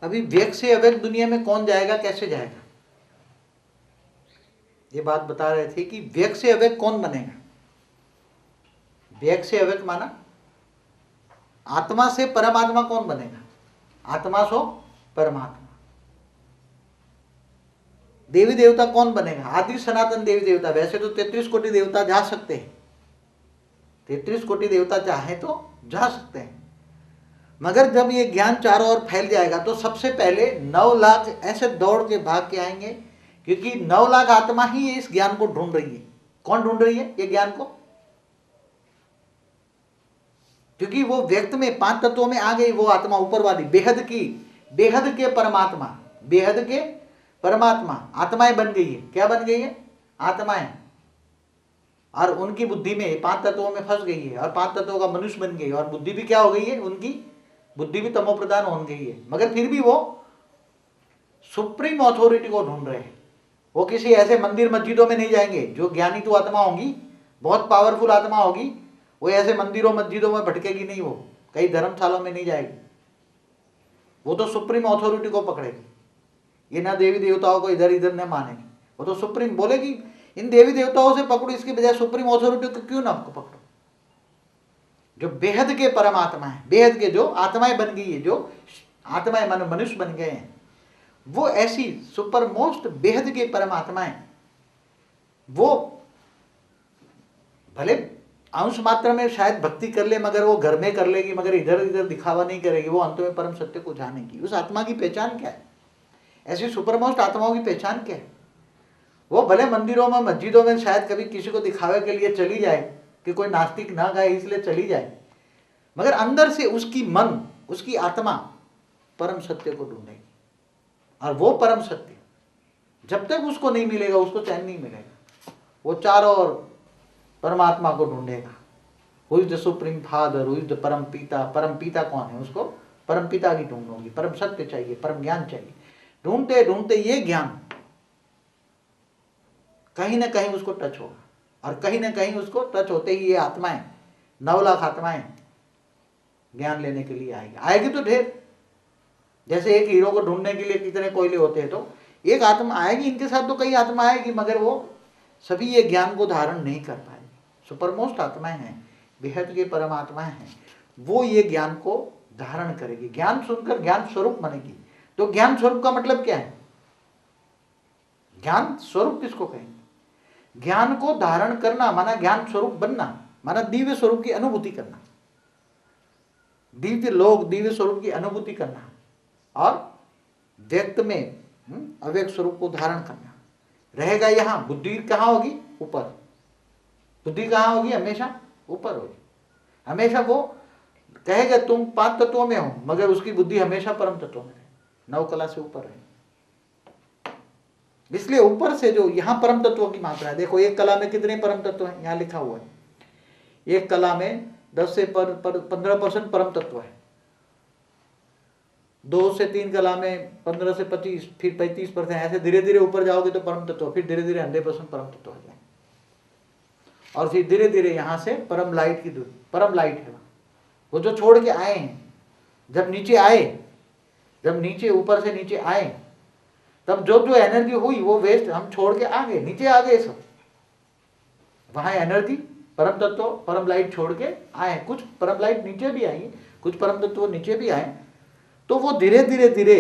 अभी व्यक्त से अव्यक्त दुनिया में कौन जाएगा, कैसे जाएगा, ये बात बता रहे थे कि व्यक्त से अव्यक्त कौन बनेगा। व्यक्त से अव्यक्त माना आत्मा से परमात्मा कौन बनेगा, आत्मा सो परमात्मा। देवी देवता कौन बनेगा, आदि सनातन देवी देवता। वैसे तो 33 कोटि देवता जा सकते हैं, 33 कोटि देवता चाहे तो जा सकते हैं, मगर जब ये ज्ञान चारों ओर फैल जाएगा तो सबसे पहले 9 लाख ऐसे दौड़ के भाग के आएंगे, क्योंकि 9 लाख आत्मा ही इस ज्ञान को ढूंढ रही है। कौन ढूंढ रही है ये ज्ञान को, क्योंकि वो व्यक्त में 5 तत्वों में आ गई वो आत्मा ऊपर वाली, बेहद की, बेहद के परमात्मा, बेहद के परमात्मा आत्माएं बन गई है। क्या बन गई है, आत्माएं। और उनकी बुद्धि में 5 तत्वों में फंस गई है और 5 तत्वों का मनुष्य बन गई, और बुद्धि भी क्या हो गई है, उनकी बुद्धि भी तमो प्रधान हो गई है। मगर फिर भी वो सुप्रीम अथॉरिटी को ढूंढ रहे हैं। वो किसी ऐसे मंदिर मस्जिदों में नहीं जाएंगे। जो ज्ञानी तो आत्मा होगी, बहुत पावरफुल आत्मा होगी, वो ऐसे मंदिरों मस्जिदों में भटकेगी नहीं, वो कई धर्मशालाओं में नहीं जाएगी। वो तो सुप्रीम अथॉरिटी को पकड़ेगी। ये ना देवी देवताओं को इधर इधर न मानेगी, वो तो सुप्रीम बोलेगी इन देवी देवताओं से पकड़ो, इसके बजाय सुप्रीम अथॉरिटी को क्यों ना आपको पकड़ो। जो बेहद के परमात्मा है, बेहद के जो आत्माएं बन गई है, जो आत्माएं मानो मनुष्य बन गए हैं, वो ऐसी सुपर मोस्ट बेहद के परमात्माएं, वो भले अंश मात्रा में शायद भक्ति कर ले, मगर वो घर में कर लेगी, मगर इधर इधर दिखावा नहीं करेगी। वो अंत में परम सत्य को जानेगी। उस आत्मा की पहचान क्या है, ऐसी सुपर मोस्ट आत्माओं की पहचान क्या है। वो भले मंदिरों में मस्जिदों में शायद कभी किसी को दिखावे के लिए चली जाए कि कोई नास्तिक ना गए इसलिए चली जाए, मगर अंदर से उसकी मन, उसकी आत्मा परम सत्य को ढूंढेगी। और वो परम सत्य जब तक उसको नहीं मिलेगा उसको चैन नहीं मिलेगा। वो चारों ओर परमात्मा को ढूंढेगा। Who is the supreme father, who is the परम पिता। परम पिता कौन है, उसको परम पिता की ढूंढोगी। परम सत्य चाहिए, परम ज्ञान चाहिए। ढूंढते ढूंढते ये ज्ञान कहीं ना कहीं उसको टच होगा, और कहीं ना कहीं उसको टच होते ही ये आत्माएं, 9 लाख आत्माएं ज्ञान लेने के लिए आएगी तो ढेर। जैसे एक हीरो को ढूंढने के लिए कितने कोयले होते हैं, तो एक आत्मा आएगी, इनके साथ तो कई आत्मा आएगी, मगर वो सभी ये ज्ञान को धारण नहीं कर पाएगी। सुपरमोस्ट आत्माएं हैं, बेहद के परमात्माएं हैं, वो ये ज्ञान को धारण करेगी। ज्ञान सुनकर ज्ञान स्वरूप बनेगी। तो ज्ञान स्वरूप का मतलब क्या है, ज्ञान स्वरूप किसको कहेंगे। ज्ञान को धारण करना माना ज्ञान स्वरूप बनना, माना दिव्य स्वरूप की अनुभूति करना, दिव्य लोक, दिव्य स्वरूप की अनुभूति करना, और व्यक्त में अव्यक्त स्वरूप को धारण करना। रहेगा यहाँ, बुद्धि कहाँ होगी, ऊपर। बुद्धि कहाँ होगी, हमेशा ऊपर होगी। हमेशा वो कहेगा तुम 5 तत्वों में हो, मगर उसकी बुद्धि हमेशा परम तत्वों में है, 9 कला से ऊपर है। इसलिए ऊपर से जो यहाँ परम तत्वों की मात्रा है, देखो एक कला में कितने परम तत्व है, यहाँ लिखा हुआ है। एक कला में 10 से 15% परम तत्व है, 2 से 3 कला में 15 से 25, फिर 35%। ऐसे धीरे धीरे ऊपर जाओगे तो परम तत्व, फिर धीरे धीरे 100% परम तत्व हो जाए, और फिर धीरे धीरे यहाँ से परम लाइट की दूरी, परम लाइट है वो जो छोड़ के आए हैं। जब नीचे आए, जब नीचे ऊपर से नीचे आए, तब जो जो एनर्जी हुई वो वेस्ट हम छोड़ के आ गए, नीचे आ गए सब। वहां एनर्जी परम तत्व, परम लाइट छोड़ के आए। कुछ परम लाइट नीचे भी आई, कुछ परम तत्व नीचे भी आए। तो वो धीरे धीरे धीरे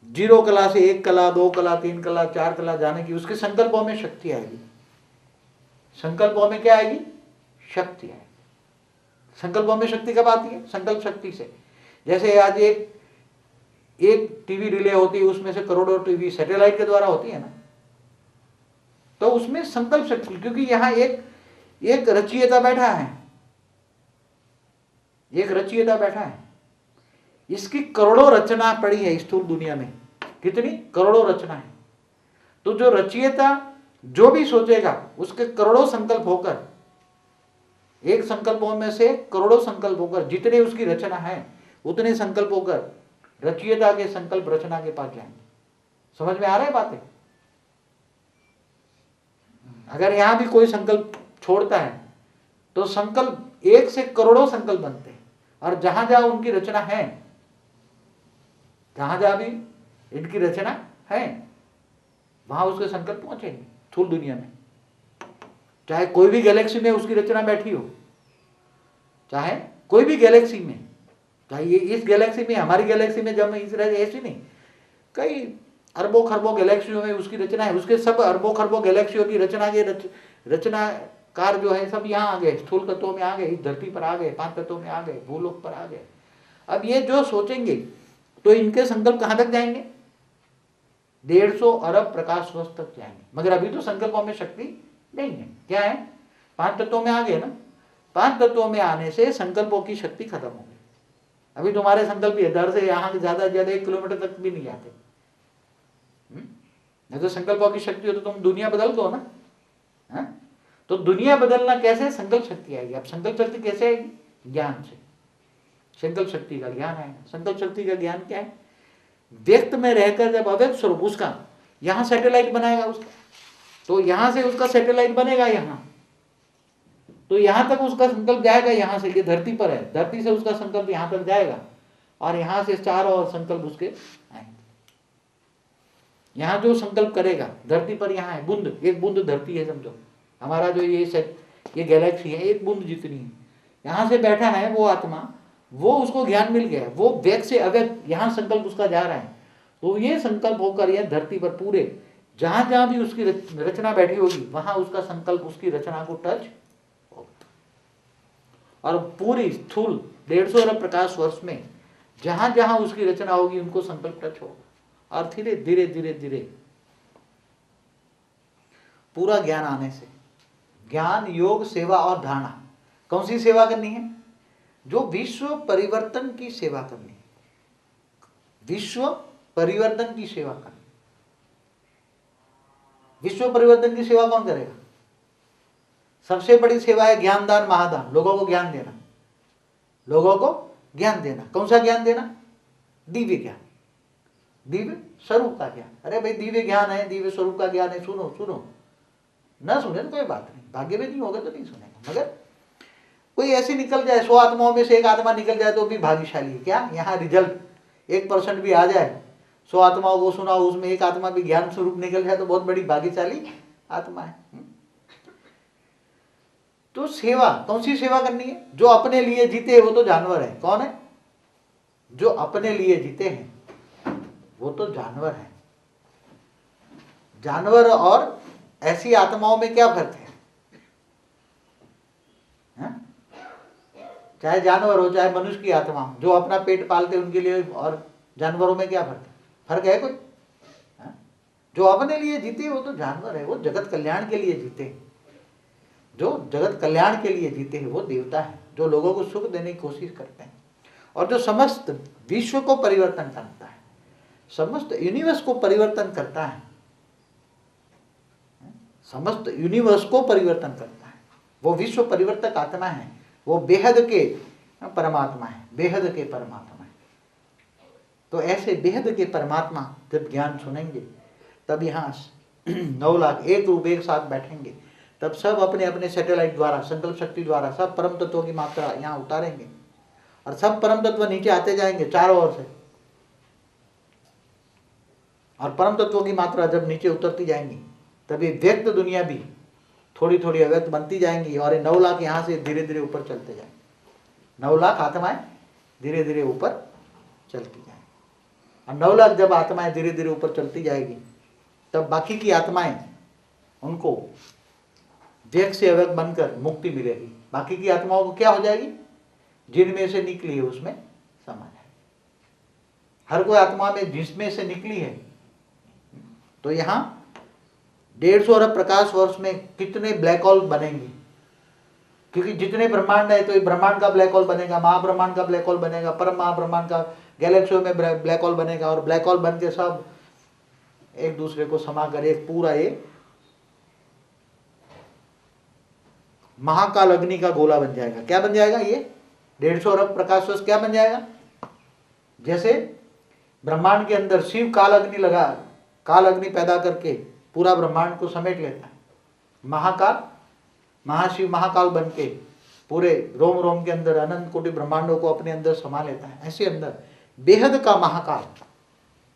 0 कला से 1 कला, 2 कला, 3 कला, 4 कला जाने की उसके संकल्पों में शक्ति आएगी। संकल्पों में क्या आएगी, शक्ति आएगी। संकल्पों में शक्ति कब आती है, संकल्प शक्ति से। जैसे आज एक टीवी रिले होती है, उसमें से करोड़ों टीवी सैटेलाइट के द्वारा होती है ना, तो उसमें संकल्प शक्ति, क्योंकि यहाँ एक रचयिता बैठा है, एक रचयिता बैठा है। इसकी करोड़ों रचना पड़ी है स्थूल दुनिया में, कितनी करोड़ों रचना है। तो जो रचयिता जो भी सोचेगा उसके करोड़ों संकल्प होकर, एक संकल्पों में से करोड़ों संकल्प होकर, जितने उसकी रचना है उतने संकल्प होकर रचयिता के संकल्प रचना के पास जाएंगे। समझ में आ रहा है बातें। अगर यहां भी कोई संकल्प छोड़ता है तो संकल्प 1 से करोड़ों संकल्प बनते हैं, और जहां जहां उनकी रचना है जहां जहां भी इनकी रचना है वहां उसके संकल्प पहुंचेंगे स्थूल दुनिया में। चाहे कोई भी गैलेक्सी में उसकी रचना बैठी हो, चाहे कोई भी गैलेक्सी में, चाहे ये इस गैलेक्सी में, हमारी गैलेक्सी में जब इस ऐसी नहीं, कई अरबों खरबों गैलेक्सियों में उसकी रचना है। उसके सब अरबों खरबों गैलेक्सियों की रचना के रचनाकार जो है सब यहाँ आ गए, स्थूल तत्वों में आ गए, इस धरती पर आ गए, 5 तत्वों में आ गए, भूलोक पर आ गए। अब ये जो सोचेंगे तो इनके संकल्प कहाँ तक जाएंगे? 150 अरब प्रकाश वर्ष तक जाएंगे। मगर अभी तो संकल्पों में शक्ति नहीं है। क्या है? 5 तत्वों में आ गए ना। 5 तत्वों में आने से संकल्पों की शक्ति खत्म हो गई। अभी तुम्हारे संकल्प इधर से यहाँ के ज्यादा से ज्यादा 1 किलोमीटर तक भी नहीं जाते। नहीं तो संकल्पों की शक्ति हो तो तुम दुनिया बदल दो ना। हा? तो दुनिया बदलना कैसे? संकल्प शक्ति आएगी। अब संकल्प शक्ति कैसे आएगी? ज्ञान से। संकल्प शक्ति का ज्ञान आएगा। संकल्प शक्ति का ज्ञान क्या है? व्यक्त में रहकर जब अव्यक्त स्वरूप उसका यहां सैटेलाइट बनाएगा उसका, तो यहां से उसका सैटेलाइट बनेगा यहां, तो यहां तक उसका संकल्प जाएगा। यहां से, ये धरती पर है, धरती से उसका संकल्प यहां तक जाएगा और यहां से 4 और संकल्प उसके आएंगे। यहां जो संकल्प करेगा धरती पर, यहां है बूंद, एक बूंद धरती है समझो। हमारा जो ये गैलेक्सी है एक बूंद जितनी है। यहां से बैठा है वो आत्मा, वो उसको ज्ञान मिल गया, वो व्यक्त से अव्यक्त यहां संकल्प उसका जा रहा है। तो ये संकल्प होकर यह धरती पर पूरे जहां जहां भी उसकी रचना बैठी होगी वहां उसका संकल्प उसकी रचना को टच होगा। और पूरी स्थूल 150 अरब प्रकाश वर्ष में जहां जहां उसकी रचना होगी उनको संकल्प टच होगा। और धीरे धीरे धीरे धीरे पूरा ज्ञान आने से, ज्ञान, योग, सेवा और धारणा, कौन सी सेवा करनी है? जो विश्व परिवर्तन की सेवा करनी है। विश्व परिवर्तन की सेवा करनी। विश्व परिवर्तन की सेवा कौन करेगा? सबसे बड़ी सेवा है ज्ञानदान महादान, लोगों को ज्ञान देना। लोगों को ज्ञान देना। कौन सा ज्ञान देना? दिव्य ज्ञान, दिव्य स्वरूप का ज्ञान। अरे भाई दिव्य ज्ञान है, दिव्य स्वरूप का ज्ञान है, सुनो सुनो। ना सुने तो कोई बात नहीं, भाग्य में नहीं होगा तो नहीं सुनेगा। मगर कोई ऐसी निकल जाए, 100 आत्माओं में से एक आत्मा निकल जाए तो भी भाग्यशाली है। क्या यहाँ रिजल्ट 1% भी आ जाए, 100 आत्माओं को सुना, उसमें एक आत्मा भी ज्ञान स्वरूप निकल जाए तो बहुत बड़ी भाग्यशाली आत्मा है। तो सेवा, कौन सी सेवा करनी है? जो अपने लिए जीते हैं वो तो जानवर है। कौन है? जो अपने लिए जीते हैं वो तो जानवर है। जानवर और ऐसी आत्माओं में क्या फर्क है? चाहे जानवर हो चाहे मनुष्य की आत्मा हो, जो अपना पेट पालते उनके लिए और जानवरों में क्या फर्क है? फर्क है कोई? जो अपने लिए जीते वो तो जानवर है, वो जगत कल्याण के लिए जीते। जो जगत कल्याण के लिए जीते हैं वो देवता है, जो लोगों को सुख देने की कोशिश करते हैं और जो समस्त विश्व को परिवर्तन करता है, समस्त यूनिवर्स को परिवर्तन करता है, समस्त यूनिवर्स को परिवर्तन करता है। वो विश्व परिवर्तक आत्मा है, वो बेहद के परमात्मा है, बेहद के परमात्मा है। तो ऐसे बेहद के परमात्मा जब ज्ञान सुनेंगे तब यहाँ 9 लाख एक रूप एक साथ बैठेंगे, तब सब अपने अपने सैटेलाइट द्वारा, संकल्प शक्ति द्वारा सब परम तत्वों की मात्रा यहाँ उतारेंगे और सब परम तत्व नीचे आते जाएंगे चारों ओर से। और परम तत्वों की मात्रा जब नीचे उतरती जाएंगी तब ये व्यक्त दुनिया भी थोड़ी थोड़ी अव्यक्त बनती जाएंगी और ये 9 लाख यहाँ से धीरे धीरे ऊपर चलते जाएंगे। 9 लाख आत्माएं धीरे धीरे ऊपर चलती जाएंगी। और 9 लाख जब आत्माएं धीरे धीरे ऊपर चलती जाएगी तब बाकी की आत्माएं उनको व्यक्त से अव्यक्त बनकर मुक्ति मिलेगी। बाकी की आत्माओं को क्या हो जाएगी? जिनमें से निकली है उसमें समा जाएगी। हर कोई आत्मा में जिसमें से निकली है। तो यहाँ 150 अरब प्रकाश वर्ष में कितने ब्लैक होल बनेंगे? क्योंकि जितने ब्रह्मांड है तो ये ब्रह्मांड का ब्लैक होल बनेगा, महाब्रह्मांड का ब्लैक होल बनेगा, परम महाब्रह्मांड का गैलेक्सियों में ब्लैक होल बनेगा और ब्लैक होल बन के सब एक दूसरे को समा कर एक पूरा ये महाकाल अग्नि का गोला बन जाएगा। क्या बन जाएगा? ये 150 अरब प्रकाश वर्ष क्या बन जाएगा? जैसे ब्रह्मांड के अंदर शिव काल अग्नि लगा, काल अग्नि पैदा करके पूरा ब्रह्मांड को समेट लेता है। महाकाल, महाशिव महाकाल बन के पूरे रोम रोम के अंदर अनंत कोटि ब्रह्मांडों को अपने अंदर समा लेता है। ऐसे अंदर बेहद का महाकाल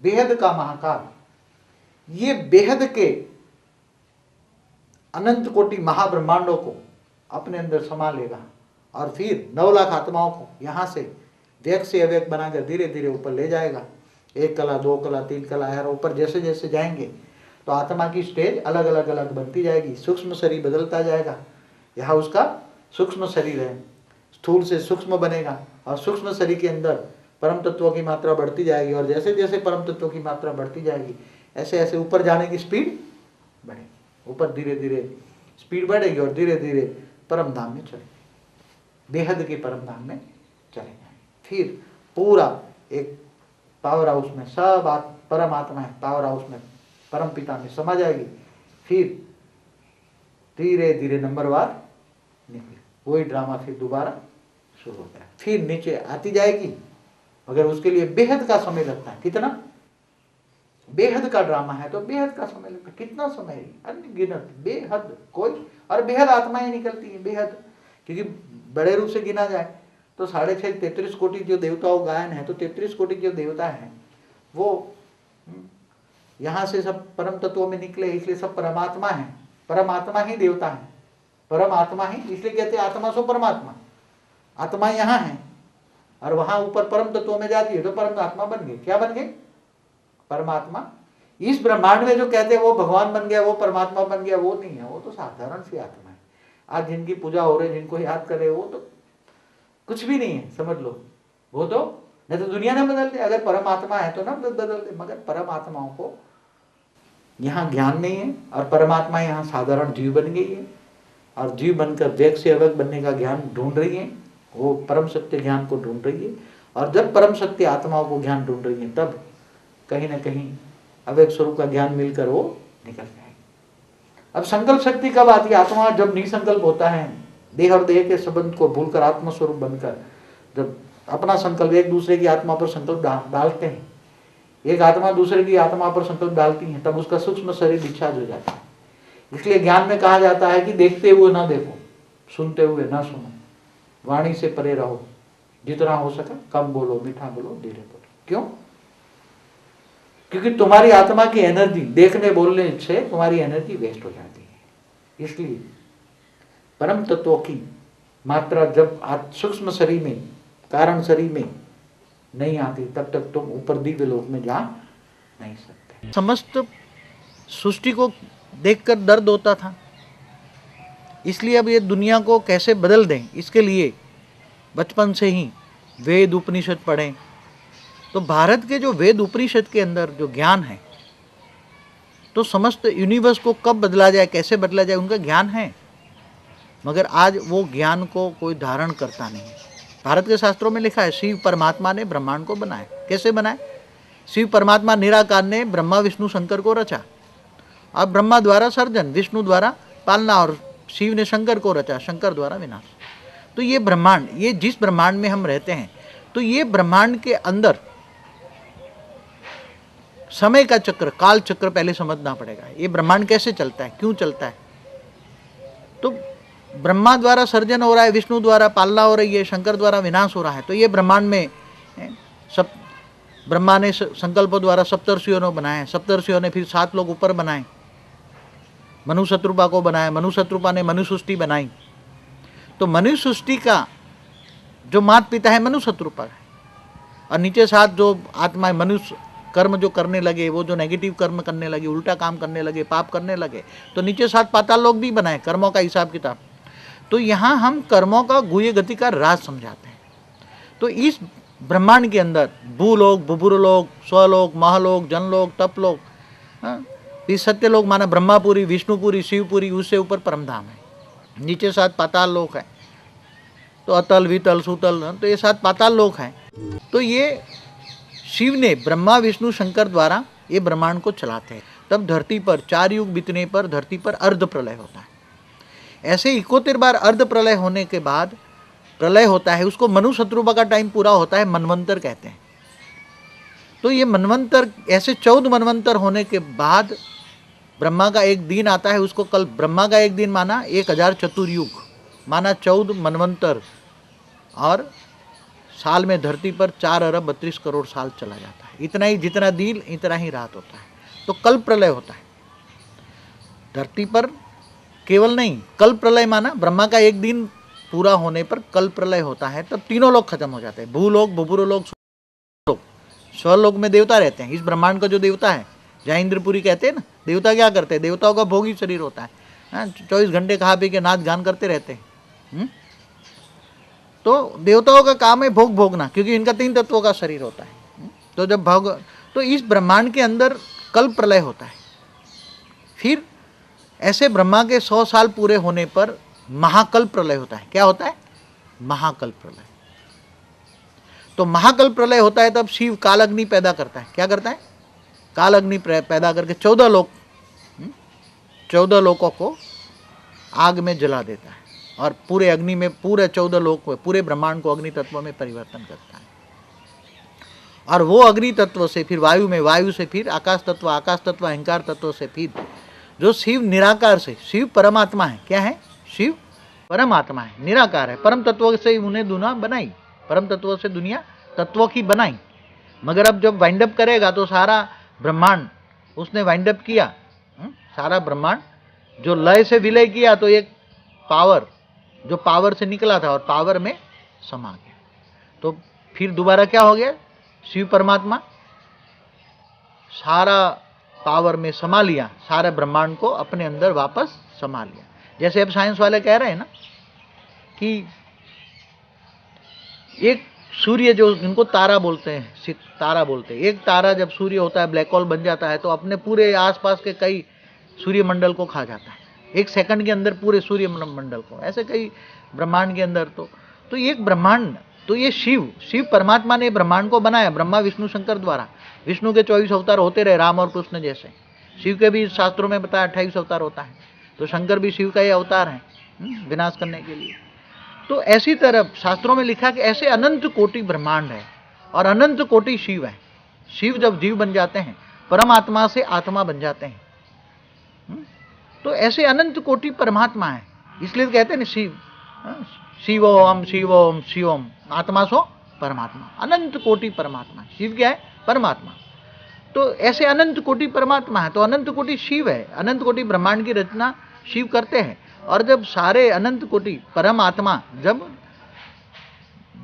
बेहद का महाकाल, ये बेहद के अनंत कोटि महाब्रह्मांडों को अपने अंदर समा लेगा और फिर 9 लाख आत्माओं को यहाँ से व्यक्त से अव्यक्त बनाकर धीरे धीरे ऊपर ले जाएगा। 1 कला, 2 कला, 3 कला, यार ऊपर जैसे जैसे जाएंगे तो आत्मा की स्टेज अलग अलग अलग बनती जाएगी। सूक्ष्म शरीर बदलता जाएगा। यहाँ उसका सूक्ष्म शरीर है, स्थूल से सूक्ष्म बनेगा और सूक्ष्म शरीर के अंदर परम तत्वों की मात्रा बढ़ती जाएगी और जैसे जैसे परम तत्वों की मात्रा बढ़ती जाएगी ऐसे ऐसे ऊपर जाने की स्पीड बढ़ेगी। ऊपर धीरे धीरे स्पीड बढ़ेगी और धीरे धीरे परम धाम में चलेगी, बेहद के परम धाम में चले जाएंगे। फिर पूरा एक पावर हाउस में सब परमात्मा है, पावर हाउस में परम पिता में समा जाएगी। फिर धीरे धीरे नंबरवार निकले, वही ड्रामा फिर दोबारा शुरू होता है। फिर नीचे आती जाएगी, मगर उसके लिए बेहद का समय लगता है। कितना? बेहद का ड्रामा है तो बेहद का समय लगता है। कितना समय? अनगिनत, बेहद कोई, और बेहद आत्माएं निकलती है बेहद, क्योंकि बड़े रूप से गिना जाए तो 6.5 33 कोटि जो देवताओं गायन है, तो 33 कोटि जो देवता हैं वो यहाँ से सब परम तत्वों में निकले, इसलिए सब परमात्मा है। परमात्मा ही देवता है, परमात्मा ही, इसलिए कहते हैं आत्मा सो परमात्मा। आत्मा यहाँ है और वहां ऊपर परम तत्वों में जाती है तो परमात्मा बन गए। क्या बन गए? परमात्मा। इस ब्रह्मांड में जो कहते हैं वो भगवान बन गया, वो परमात्मा बन गया, वो नहीं है, वो तो साधारण सी आत्मा है। आज जिनकी पूजा हो रही है, जिनको याद करे, वो तो कुछ भी नहीं है, समझ लो। वो तो नहीं तो दुनिया ने बदल दे, अगर परमात्मा है तो ना बदल दे, मगर परमात्माओं को यहाँ ज्ञान नहीं है और परमात्मा यहाँ साधारण जीव बन गई है और जीव बनकर व्यक्त से अव्यक्त बनने का ज्ञान ढूंढ रही है। वो परम सत्य ज्ञान को ढूंढ रही है और जब परम सत्य आत्माओं को ज्ञान ढूंढ रही है तब कहीं ना कहीं अव्यक्त स्वरूप का ज्ञान मिलकर वो निकल जाएगी। अब संकल्प शक्ति कब आती है? आत्मा जब निसंकल्प होता है, देह और देह के संबंध को भूलकर आत्मस्वरूप बनकर जब अपना संकल्प एक दूसरे की आत्मा पर संकल्प डालते हैं, एक आत्मा दूसरे की आत्मा पर संकल्प डालती है, तब उसका सूक्ष्म शरीर डिस्चार्ज हो जाता है। इसलिए ज्ञान में कहा जाता है कि देखते हुए ना देखो, सुनते हुए ना सुनो, वाणी से परे रहो, जितना हो सके कम बोलो, मीठा बोलो, धीरे बोलो। क्यों? क्योंकि तुम्हारी आत्मा की एनर्जी देखने बोलने से तुम्हारी एनर्जी वेस्ट हो जाती है। इसलिए परम तत्वों की मात्रा जब सूक्ष्म शरीर में, कारण शरीर में नहीं आती, तब तक तुम ऊपर दिव्य लोक में जा नहीं सकते। समस्त सृष्टि को देखकर दर्द होता था, इसलिए अब ये दुनिया को कैसे बदल दें, इसके लिए बचपन से ही वेद उपनिषद पढ़ें। तो भारत के जो वेद उपनिषद के अंदर जो ज्ञान है, तो समस्त यूनिवर्स को कब बदला जाए, कैसे बदला जाए, उनका ज्ञान है, मगर आज वो ज्ञान को कोई धारण करता नहीं है। भारत के शास्त्रों में लिखा है शिव परमात्मा ने ब्रह्मांड को बनाया। कैसे बनाए? शिव परमात्मा निराकार ने ब्रह्मा विष्णु शंकर को रचा। अब ब्रह्मा द्वारा सर्जन, विष्णु द्वारा पालना और शिव ने शंकर को रचा, शंकर द्वारा विनाश। तो ये ब्रह्मांड, ये जिस ब्रह्मांड में हम रहते हैं, तो ये ब्रह्मांड के अंदर समय का चक्र, काल चक्र पहले समझना पड़ेगा। ये ब्रह्मांड कैसे चलता है, क्यों चलता है? तो ब्रह्मा द्वारा सर्जन हो रहा है, विष्णु द्वारा पालना हो रही है, शंकर द्वारा विनाश हो रहा है। तो ये ब्रह्मांड में सब ब्रह्मा ने संकल्पों द्वारा सप्तर्षियों ने बनाए, सप्तर्षियों ने फिर 7 लोग ऊपर बनाए, मनु शत्रुपा को बनाया, मनु शत्रुपा ने मनु सृष्टि बनाई। तो मनु सृष्टि का जो माता पिता है मनु शत्रुपा है, और नीचे 7 जो आत्माएं मनुष्य कर्म जो करने लगे, वो जो नेगेटिव कर्म करने लगे, उल्टा काम करने लगे, पाप करने लगे, तो नीचे 7 पाताल लोग भी बनाए, कर्मों का हिसाब किताब। तो यहाँ हम कर्मों का गुह्य गति का राज समझाते हैं। तो इस ब्रह्मांड के अंदर भूलोक, भुभुरलोक, स्वलोक, महलोक, जनलोक, तपलोक, फिर सत्यलोक माना ब्रह्मापुरी, विष्णुपुरी, शिवपुरी, उससे ऊपर परमधाम है। नीचे 7 पाताल लोक है, तो अतल, वितल, सुतल, तो ये 7 पाताल लोक हैं। तो ये शिव ने ब्रह्मा विष्णु शंकर द्वारा ये ब्रह्मांड को चलाते हैं। तब धरती पर 4 युग बीतने पर धरती पर अर्ध प्रलय होता है। ऐसे 71 बार अर्ध प्रलय होने के बाद प्रलय होता है, उसको मनु शत्रुपा का टाइम पूरा होता है, मनवंतर कहते हैं। तो ये मनवंतर, ऐसे 14 मनवंतर होने के बाद ब्रह्मा का एक दिन आता है, उसको कल ब्रह्मा का एक दिन माना 1000 चतुर्युग माना 14 मनवंतर, और साल में धरती पर 4 अरब 32 करोड़ साल चला जाता है। है। इतना ही, जितना दिन इतना ही रात होता है। तो कल प्रलय होता है धरती पर, केवल नहीं, कल प्रलय माना ब्रह्मा का एक दिन पूरा होने पर कल प्रलय होता है, तब तीनों लोग खत्म हो जाते हैं। भूलोक, भूपुरलोक, लोक, स्वलोक में देवता रहते हैं। इस ब्रह्मांड का जो देवता है, जहाँ इंद्रपुरी कहते हैं ना, देवता क्या करते हैं? देवताओं का भोगी शरीर होता है, 24 घंटे खा पी के नाच गान करते रहते हैं। तो देवताओं का काम है भोग भोगना, क्योंकि इनका 3 तत्वों का शरीर होता है। तो जब भोग, तो इस ब्रह्मांड के अंदर कल प्रलय होता है। फिर ऐसे ब्रह्मा के 100 साल पूरे होने पर महाकल प्रलय होता है। क्या होता है? महाकल प्रलय। तो महाकल प्रलय होता है तब शिव काल अग्नि पैदा करता है। क्या करता है? काल अग्नि पैदा करके 14 लोक, 14 लोकों को आग में जला देता है और पूरे अग्नि में, पूरे 14 लोक में, पूरे ब्रह्मांड को अग्नि तत्व में परिवर्तन करता है। और वो अग्नि तत्व से फिर वायु में, वायु से फिर आकाश तत्व, आकाश तत्व अहंकार तत्व से फिर जो शिव निराकार से, शिव परमात्मा है। क्या है? शिव परमात्मा है, निराकार है। परम तत्व से उन्हें दुनिया बनाई, परम तत्व से दुनिया तत्वों की बनाई। मगर अब जब वाइंड अप करेगा तो सारा ब्रह्मांड उसने वाइंड अप किया, सारा ब्रह्मांड जो लय से विलय किया, तो एक पावर जो पावर से निकला था और पावर में समा गया। तो फिर दोबारा क्या हो गया? शिव परमात्मा सारा पावर में समा लिया, सारे ब्रह्मांड को अपने अंदर वापस समा लिया। जैसे अब साइंस वाले कह रहे हैं ना कि एक सूर्य, जो इनको तारा बोलते हैं, तारा बोलते हैं, एक तारा जब सूर्य होता है, ब्लैक होल बन जाता है, तो अपने पूरे आसपास के कई सूर्यमंडल को खा जाता है, 1 सेकंड के अंदर पूरे सूर्यमंडल को। ऐसे कई ब्रह्मांड के अंदर तो एक ब्रह्मांड, तो ये शिव परमात्मा ने ब्रह्मांड को बनाया, ब्रह्मा विष्णु शंकर द्वारा। विष्णु के 24 अवतार होते रहे, राम और कृष्ण जैसे। शिव के भी शास्त्रों में बताया 28 अवतार होता है। तो शंकर भी शिव का ही अवतार है, विनाश करने के लिए। तो ऐसी तरह शास्त्रों में लिखा कि ऐसे अनंत कोटि ब्रह्मांड है और अनंत कोटि शिव है। शिव जब जीव बन जाते हैं, परमात्मा से आत्मा बन जाते हैं, तो ऐसे अनंत कोटि परमात्मा है। इसलिए कहते हैं ना शिव, शिवोम शिवोम शिवोम, आत्मा सो परमात्मा, अनंत कोटि परमात्मा। शिव क्या है? परमात्मा। तो ऐसे अनंत कोटि परमात्मा है, तो अनंत कोटि शिव है। अनंत कोटि ब्रह्मांड की रचना शिव करते हैं। और जब सारे अनंत कोटि परमात्मा जब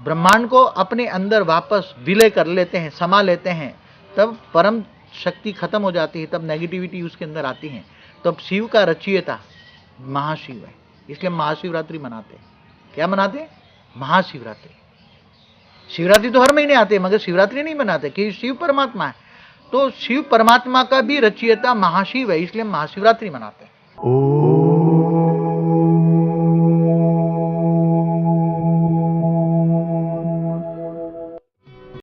ब्रह्मांड को अपने अंदर वापस विलय कर लेते हैं, समा लेते हैं, तब परम शक्ति खत्म हो जाती है, तब नेगेटिविटी उसके अंदर आती है। तब शिव का रचयिता महाशिव है। इसलिए महाशिवरात्रि मनाते हैं। क्या मनाते हैं? महाशिवरात्रि। शिवरात्रि तो हर महीने आते हैं, मगर शिवरात्रि नहीं मनाते, कि शिव परमात्मा है। तो शिव परमात्मा का भी रचयिता महाशिव है, इसलिए महाशिवरात्रि मनाते हैं।